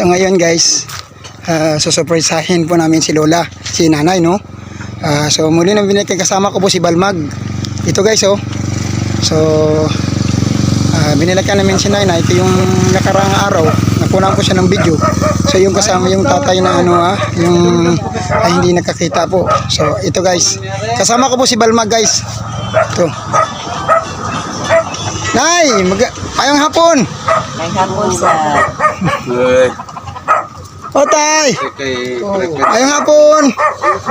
So ngayon guys, susurprisahin po namin si Lola, si Nanay, no? So muli na binigay, kasama ko po si Balmag. Ito guys, oh. So binilikan namin si Nanay. Ito yung nakaraang araw, nakunan ko siya ng video. So yung kasama yung tatay na yung hindi nakakita po. So ito guys, kasama ko po si Balmag guys. Ito. Nay, ayong hapon. May hapon sa... O tay. Ayong hapon.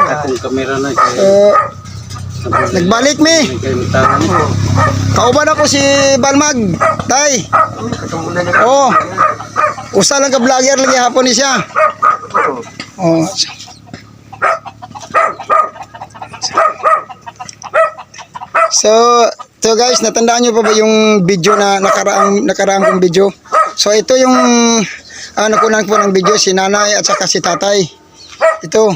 Akong kamera na Nagbalik mi. Kauban ako si Balmag, tay. Oh. Usa lang ka vlogger lagi hapon ni siya. Oh. So guys, natandaan niyo pa ba yung video na nakaraang kong video? So ito yung nakunan ko ng video, si Nanay at saka si Tatay. Ito.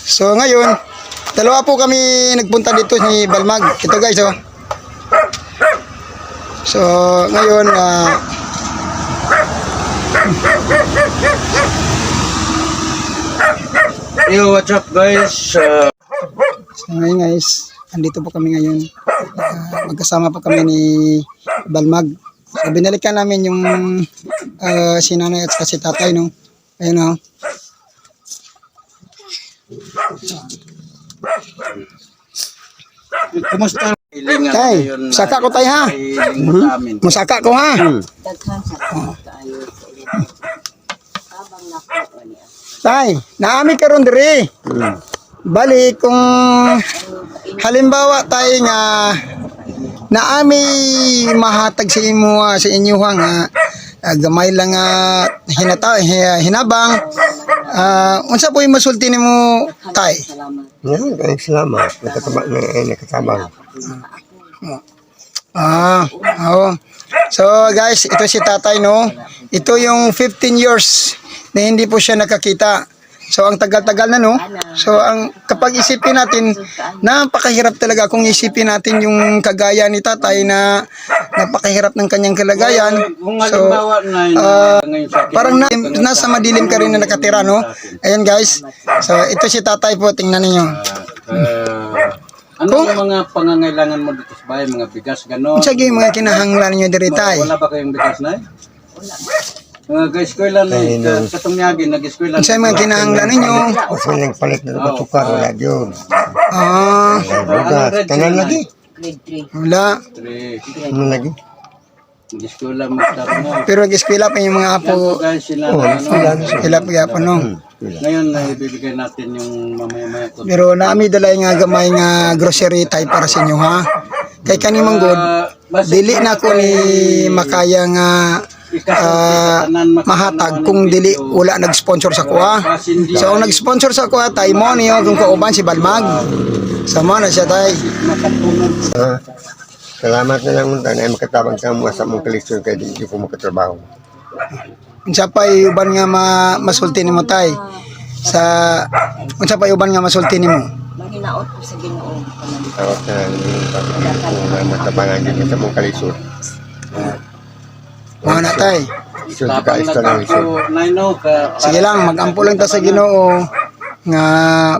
So ngayon, dalawa po kami nagpunta dito ni Balmag. Ito guys, oh. So ngayon, Yo, what's up guys? So ngayon guys, andito po kami ngayon. Magkasama po kami ni Balmag. So binalikan namin yung si Nanay at saka si Tatay, no? Ayun, no? Kumusta? Tay, saka ko tay ha. Musaka ko ha. daghan sa kaayo sa ulit. Habang nakuha niya. Tay, naami karon diri. Bali kung halimbawa tay nga naami mahatag sa imo sa inyo nga gamay lang hinabang unsa po yung masulti nimo tay? Salamat. Yan, salamat. Nakatabang. Oo. So guys, ito si Tatay, no? Ito yung 15 years na hindi po siya nakakita. So ang tagal-tagal na, no? So ang kapag isipin natin, napakahirap talaga kung isipin natin yung kagaya ni Tatay na napakahirap ng kanyang kalagayan. So parang nasa madilim ka rin na nakatira, no? Ayan guys. So ito si Tatay po, tingnan niyo. Ano yung mga pangangailangan mo dito sa bahay? Mga bigas, gano'n? Unsa gyud mga kinahanglan niyo diri tay? Wala ba kayong bigas na? Mga ga-eskwela na katong niyagi, nag-eskwela. Unsa mga kinahanglan ninyo? Kasi nagpalit na ba tukar, wala yun. Bugas, Tanan lagi. Grade 3. Wala. Ano lagi? Nag-eskwela mo na. Pero giskwela pa yung mga apo. Guys, sila Sila pa apo, no? ngayon na ibibigay natin yung mamaya-maya ko. Pero naami dalay nga gamay nga grocery tay para sa inyo, ha? Kay kanimang god, dili na ko ni makaya nga mahatag kung dili wala nag-sponsor sa kuha. So ang nag-sponsor sa kuha tay mo niyo kung kauban si Balmag. Sama na siya tay. Salamat na lang unta na makatabang sa mga sa mong kalisyon kaya di ko makatrabaho. Unsa pa uban nga masulti nimo tay? Sa unsa pa uban nga masulti nimo? Manghinaot ko sa Ginoo. Tawag na matabangan din sa mong kalisyon. Mga na tay. So di ka isto lang isyon. Sige lang, mag-ampo lang ta sa Ginoo nga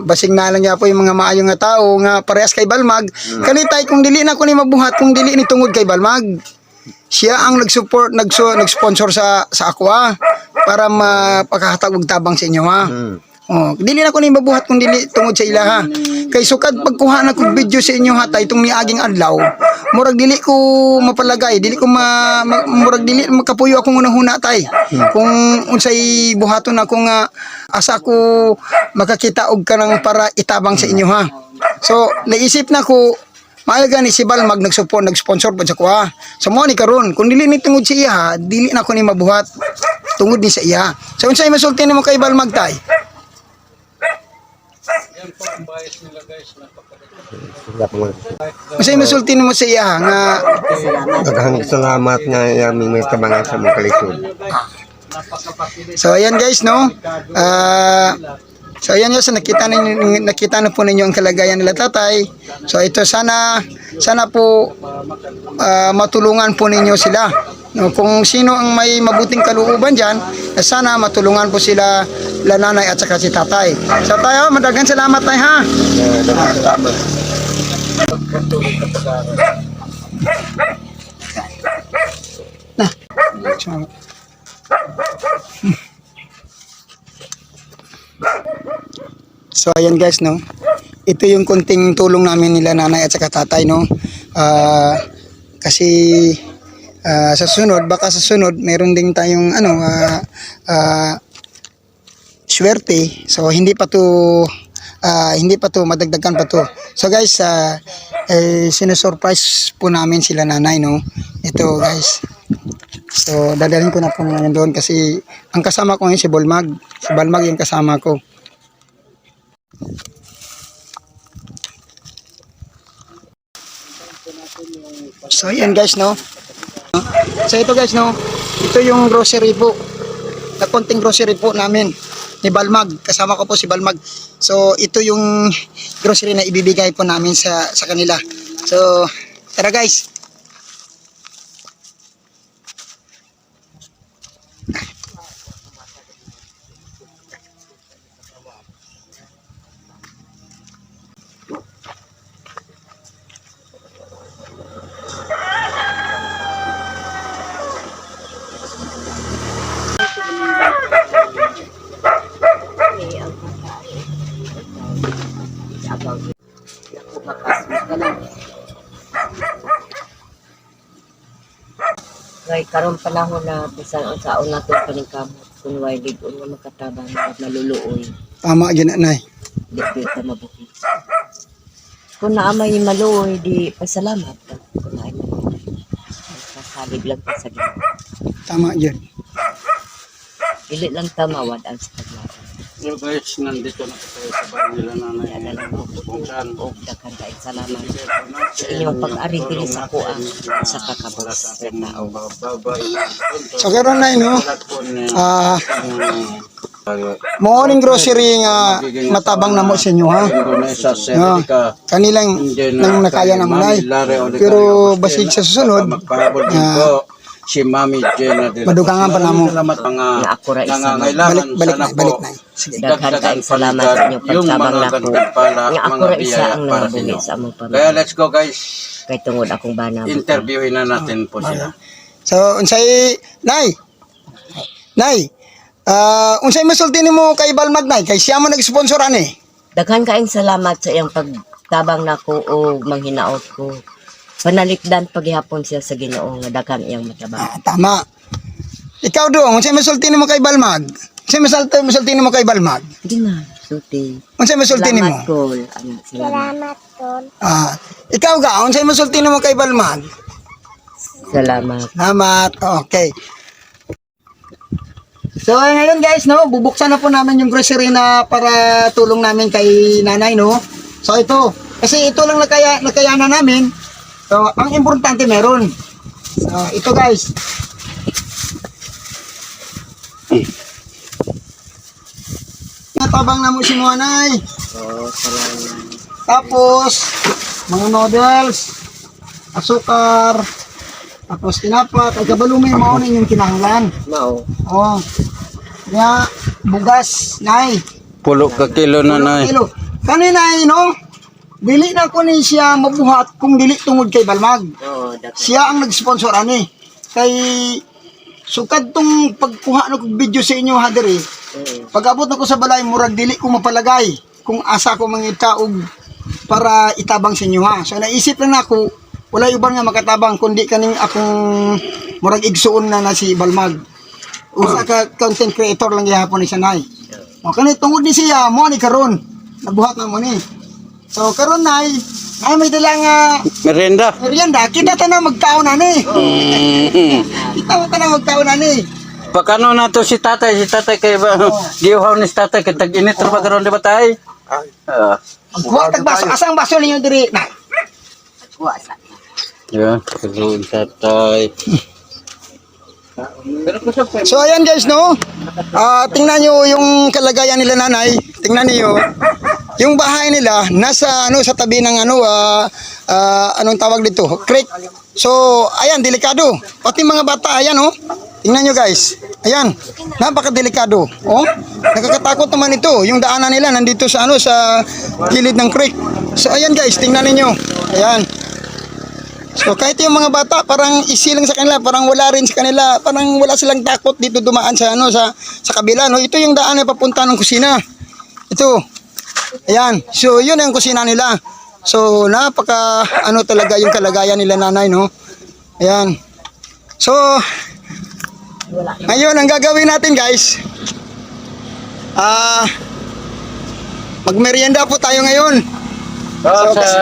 basig na lang niya po yung mga maayong nga tao nga parehas kay Balmag. Kani tay kung dili na ko ni mabuhat, kung dili ni tungod kay Balmag. Siya ang nag-support, nag-sponsor sa ako para mapakahatag og tabang sa inyo, ha. Oh, dili na ko ni mabuhat kung dili tungod sa ila, ha. Kay sukad pagkuha na kog video sa inyo, ha, tay itong niaging adlaw. Murag dili ko mapalagay, dili ko murag dili makapuyo akong unahuna tay. Kung unsay buhaton ako nga asa ko makakita og kanang para itabang sa inyo, ha. So naisip na ko maayo gani si Balmag nag-sponsor pa sa kuha. So mo ni karon, kung dili ni tungod sa iya, ha, dili na ko ni mabuhat tungod ni sa iya. So unsay masulti nimo kay Balmag tay? Unsay masulti nimo sa iya nga Daghang salamat nga yamin may tabangan sa mong kalisyon. So ayan guys, no? So ayan guys, nakita na po ninyo ang kalagayan nila tatay. So ito sana po matulungan po ninyo sila. No, kung sino ang may mabuting kalooban diyan, sana matulungan po sila nanay at saka si tatay. So tayo, madaghang salamat tay ha. Nah. So ayan guys, no. Ito yung kunting tulong namin nila nanay at saka tatay, no. Kasi sa sunod, baka sa sunod meron ding tayong swerte. So hindi pa to madagdagan pa to. So guys, sinusurprise po namin sila nanay, no. Ito guys. So dadalhin ko na po ngayon doon kasi ang kasama ko ngayon si Balmag. Si Balmag yung kasama ko. So yan guys, no. So ito guys, no. Ito yung grocery po. Na konting grocery po namin ni Balmag. Kasama ko po si Balmag. So ito yung grocery na ibibigay po namin sa kanila. So tara guys. Okay, ang pagkain. Abang. Naku, makasmas ka lang. Ngay karon panahon na bisan ang saon nato paningkamot kun way lig-on nga makatabang maluluoy. Tama yun nanay. Di kita mabuhi. Kung naamay maluoy, di pasalamat. Kung naamay maluoy. Kasalig lang ka sa Ginoo. Tama yun. Dili lang tamawad ang sa paglaon. So guys, nandito na po tayo sa bahay nila nanay. Kaya na lang po Kung saan o dakan kain salamat sa inyong pag-ari dili sa kuang sa kakabos sa tao. So karon na no. Morning grocery nga matabang na mo sa inyo ha. No, kanilang nang nakaya na manay. Pero basig sa susunod, si Mami Jenna madugangan pa namo. Salamat mga Nga ako ra isa Balik na. Sige. daghan kain salamat sa inyong pagtabang nako. Nga ako ra isa ang nabuhi sa among Kaya pamilya. let's go guys. Kay tungod akong bana. Interviewin na natin po sila. So unsay nay? Nay, unsay masulti nimo kay Balmag nay? Kay siya mo nag-sponsor ani. Daghan kain salamat sa iyang pagtabang nako o manghinaot ko. Panalikdan paghihapon siya sa Ginoo nga daghan iyang matabang. Tama. Ikaw dong, unsay masulti nimo kay Balmag? Unsay masulti nimo kay Balmag? Di na, suti. Unsay masulti nimo? Salamat ko. Salamat. Ikaw ga, unsay masulti nimo kay Balmag? Salamat. Salamat. Okay. So ngayon guys, no, bubuksan na po namin yung grocery na para tulong namin kay nanay, no. So ito, kasi ito lang nakayanan namin. So ang importante meron. So ito guys. Natabang na mo si nanay. Oh, salamat. Tapos mga noodles, asukar, tapos tinapa, kay kabalumay mao na yung kinahanglan. Mao. Oh. Kaya bugas, nay. Pulo ka kilo nanay. Kilo. Kanina no, dili na ko ni siya mabuhat kung dili tungod kay Balmag. Oh, daghan. Siya ang nag-sponsor ani. Kay sukad tong pagkuha no kog video sa inyo ha diri. Pag-abot ako sa balay murag dili ko mapalagay kung asa ko mangita og para itabang sa inyo ha. So naisip lang ako, wala uban nga makatabang kundi kaning akong murag igsuon na si Balmag. Usa ka content creator lang gihapon ni siya nay. O kani tungod ni siya mo ni karon. Nabuhat na mo ni. So karon nay, ay may dala nga Merenda. merienda, kita ta na magkaon na ni. Kita mo ta na magkaon na ni. Pakano na to si tatay kay giuhaw ni tatay kay tag-init ra pagkaron di ba tay? Buhat tagbaso, asang baso ninyo diri na. Wa sa. Yeah, karon tatay. So ayan guys no. Tingnan niyo yung kalagayan nila nanay. Tingnan niyo. yung bahay nila nasa ano sa tabi ng ano anong tawag dito? Creek. So, ayan delikado. Pati mga bata, ayan oh. Tingnan nyo guys. Ayan, napakadelikado. Oh, nakakatakot naman ito. Yung daanan nila nandito sa ano sa gilid ng creek. So ayan guys, tingnan niyo. Ayan. So kahit yung mga bata parang easy lang sa kanila, parang wala rin sa kanila, parang wala silang takot dito dumaan sa ano sa kabila no. Ito yung daan na papunta ng kusina. Ito. Ayan. So yun ang kusina nila. So napaka ano talaga yung kalagayan nila nanay no. Ayan. So ngayon, ang gagawin natin guys, magmerienda po tayo ngayon. So,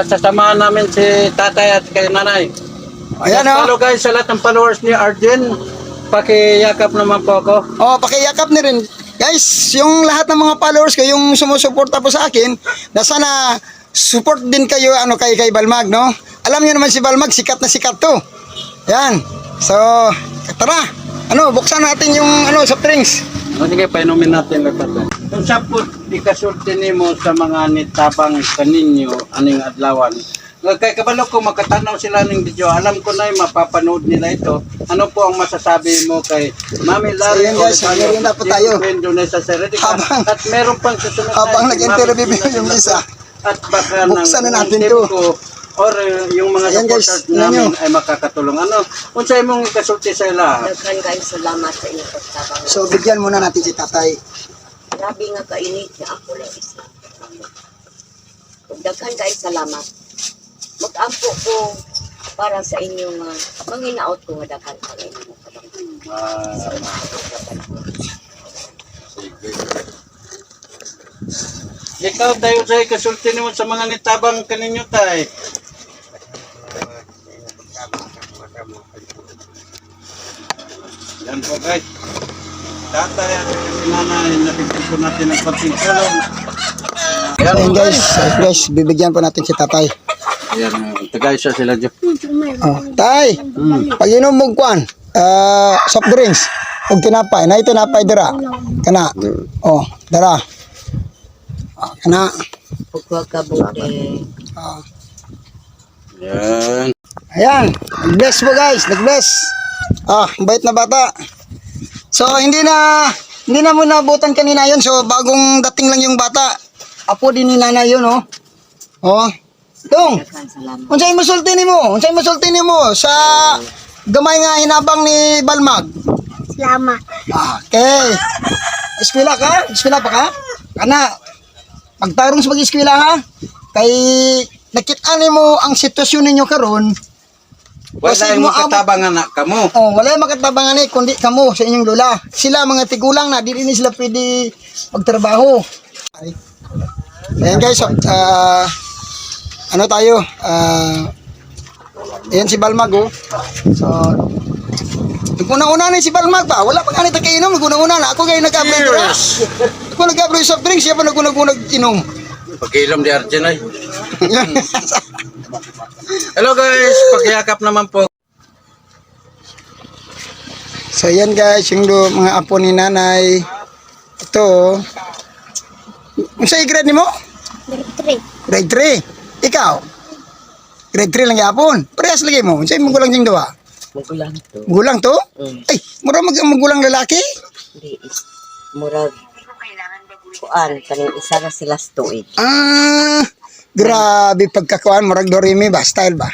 sasamahan namin si tatay at kay nanay. Ayan Follow guys sa lahat ng followers ni Arjen. Pakiyakap naman po ako. Pakiyakap na rin. Guys, yung lahat ng mga followers ko, yung sumusuporta po sa akin, na sana support din kayo kay Balmag, no? Alam niyo naman si Balmag, sikat na sikat to. Ayan. So, tara. Buksan natin yung soft drinks. Sige, painumin natin lahat. Kung sa po, ikasulti nimo sa mga nitabang kaninyo, aning adlawan. Kay kabalo ko makatanaw sila ng video, alam ko na mapapanood nila ito. Ano po ang masasabi mo kay Mami Larry? Ayan guys, meron na po tayo. At meron pang susunod habang nag-interview yung isa. At baka buksan na natin to. Or yung mga ayan guys, supporters namin ay makakatulong. Unsay mong ikasulti sa ila? Daghan guys, salamat sa inyong pagtabang. So bigyan muna natin si tatay. Grabe nga kainit niya ako lang isa. Daghan guys, salamat. Mag-ampo ko para sa inyong manginaot ko nga daghan sa inyong Ikaw tayo sa ikasulti nimo sa mga nitabang kaninyo tay. Yan po guys. Tatay at si nanay, nakikita po natin ang konting tulong. Ayan guys, bibigyan po natin si tatay. Ayan, tagay siya sila dyan. Tay, pag inom mo kwan, soft drinks, ug tinapay, na tinapay dira. Kana. Dara. Kana. pagkuha ka buti. Yan. Ayan, nag-bless po guys, nag-bless. Bait na bata. So hindi na mo nabutan kanina yun. So bagong dating lang yung bata. Apo din ni nanay yun, Dong. Daghan salamat. Unsay masulti nimo sa gamay nga hinabang ni Balmag? Salamat. Okay. Eskwela pa ka? Kana. Pagtarong sa pag-eskwela ha. Kay nakita nimo ang sitwasyon ninyo karon. Wala yung makatabang anak kamo. Wala yung makatabangan kundi kamo sa inyong lola. Sila mga tigulang na, di rin sila pwede magtrabaho. Ayan guys, ano tayo? Ayan si Balmag So, naguna-una na si Balmag pa. Wala pa nga nita kainom, naguna-una na. Ako kayo nag-upload drinks. Ako nag-upload soft drinks, siya pa nag-inom. Pag-ilom di Arjen ay. Hello guys, pagkayakap naman po. So yan guys, yung mga apo ni nanay. Ito. Unsay grade nimo? Grade 3. Grade 3. Ikaw? Grade 3 lang yapon. Parehas lagi mo. Unsay magulang ding duwa? Magulang to. Magulang to? Ay, mura magulang lalaki? Hindi is murag kuan kaning isa na sila tuig. Grabe pagkakuan murag Doremi ba style ba?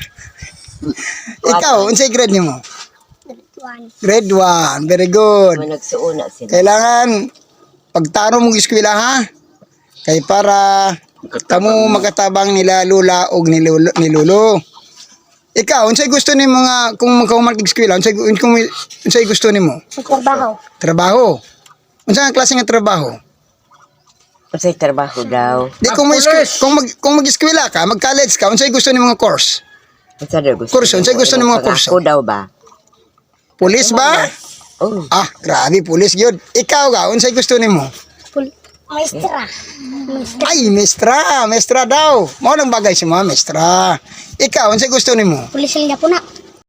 Ikaw, unsay grade nimo? Grade 1. Grade 1. Very good. Nagsuuna sila. Kailangan pagtaro mo eskwela ha. Kay para kamo makatabang nila lula og ni lolo. Ikaw, unsay gusto nimo nga kung magkauman eskwela, unsay gusto nimo? Trabaho. Trabaho. Unsa nga klase nga trabaho? Unsay trabaho daw? Di kung mag-eskwela ka, mag-college ka, unsay gusto nimo nga course? Unsa daw gusto? Kurso, unsay gusto nimo nga kurso? Ako daw ba? Pulis ba? Oh, Grabe, pulis gyud. Ikaw ga, unsay gusto nimo? Maestra. Ay, mestra daw. Mao lang bagay si mga mestra. Ikaw, unsay gusto nimo? Pulis lang po na.